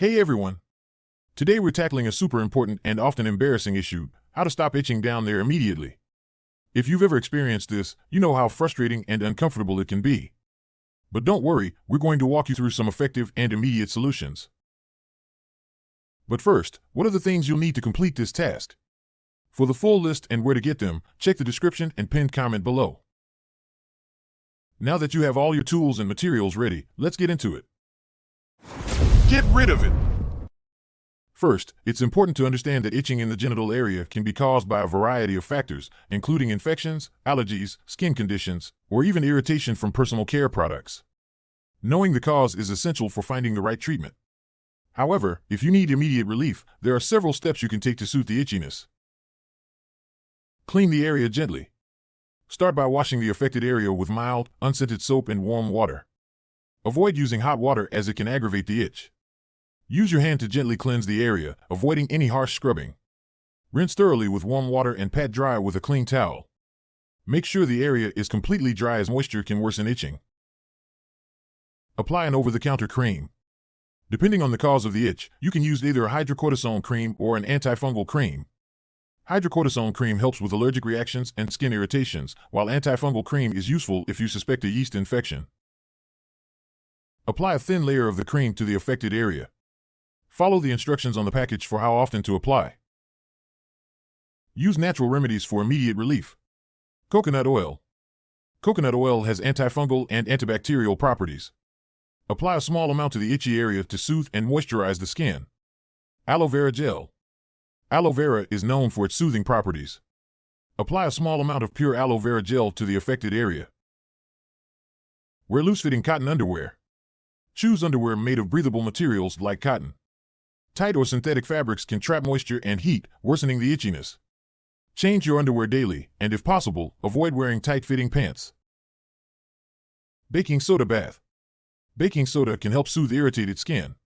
Hey everyone! Today we're tackling a super important and often embarrassing issue: how to stop itching down there immediately. If you've ever experienced this, you know how frustrating and uncomfortable it can be. But don't worry, we're going to walk you through some effective and immediate solutions. But first, what are the things you'll need to complete this task? For the full list and where to get them, check the description and pinned comment below. Now that you have all your tools and materials ready, let's get into it. Get rid of it! First, it's important to understand that itching in the genital area can be caused by a variety of factors, including infections, allergies, skin conditions, or even irritation from personal care products. Knowing the cause is essential for finding the right treatment. However, if you need immediate relief, there are several steps you can take to soothe the itchiness. Clean the area gently. Start by washing the affected area with mild, unscented soap and warm water. Avoid using hot water as it can aggravate the itch. Use your hand to gently cleanse the area, avoiding any harsh scrubbing. Rinse thoroughly with warm water and pat dry with a clean towel. Make sure the area is completely dry as moisture can worsen itching. Apply an over-the-counter cream. Depending on the cause of the itch, you can use either a hydrocortisone cream or an antifungal cream. Hydrocortisone cream helps with allergic reactions and skin irritations, while antifungal cream is useful if you suspect a yeast infection. Apply a thin layer of the cream to the affected area. Follow the instructions on the package for how often to apply. Use natural remedies for immediate relief. Coconut oil. Coconut oil has antifungal and antibacterial properties. Apply a small amount to the itchy area to soothe and moisturize the skin. Aloe vera gel. Aloe vera is known for its soothing properties. Apply a small amount of pure aloe vera gel to the affected area. Wear loose-fitting cotton underwear. Choose underwear made of breathable materials like cotton. Tight or synthetic fabrics can trap moisture and heat, worsening the itchiness. Change your underwear daily, and if possible, avoid wearing tight-fitting pants. Baking soda bath. Baking soda can help soothe irritated skin.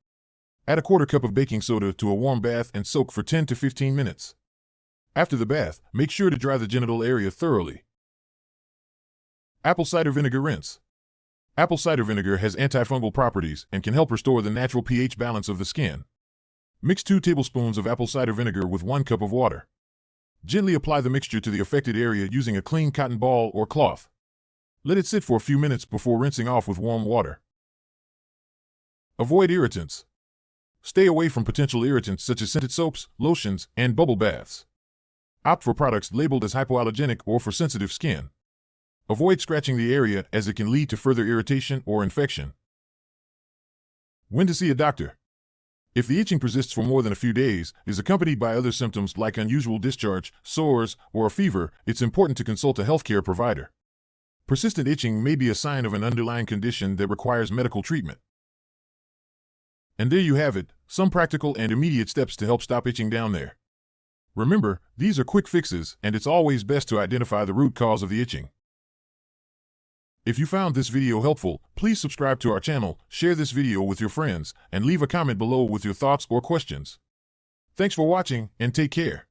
Add a quarter cup of baking soda to a warm bath and soak for 10 to 15 minutes. After the bath, make sure to dry the genital area thoroughly. Apple cider vinegar rinse. Apple cider vinegar has antifungal properties and can help restore the natural pH balance of the skin. Mix 2 tablespoons of apple cider vinegar with 1 cup of water. Gently apply the mixture to the affected area using a clean cotton ball or cloth. Let it sit for a few minutes before rinsing off with warm water. Avoid irritants. Stay away from potential irritants such as scented soaps, lotions, and bubble baths. Opt for products labeled as hypoallergenic or for sensitive skin. Avoid scratching the area as it can lead to further irritation or infection. When to see a doctor? If the itching persists for more than a few days, is accompanied by other symptoms like unusual discharge, sores, or a fever, it's important to consult a healthcare provider. Persistent itching may be a sign of an underlying condition that requires medical treatment. And there you have it, some practical and immediate steps to help stop itching down there. Remember, these are quick fixes, and it's always best to identify the root cause of the itching. If you found this video helpful, please subscribe to our channel, share this video with your friends, and leave a comment below with your thoughts or questions. Thanks for watching, and take care.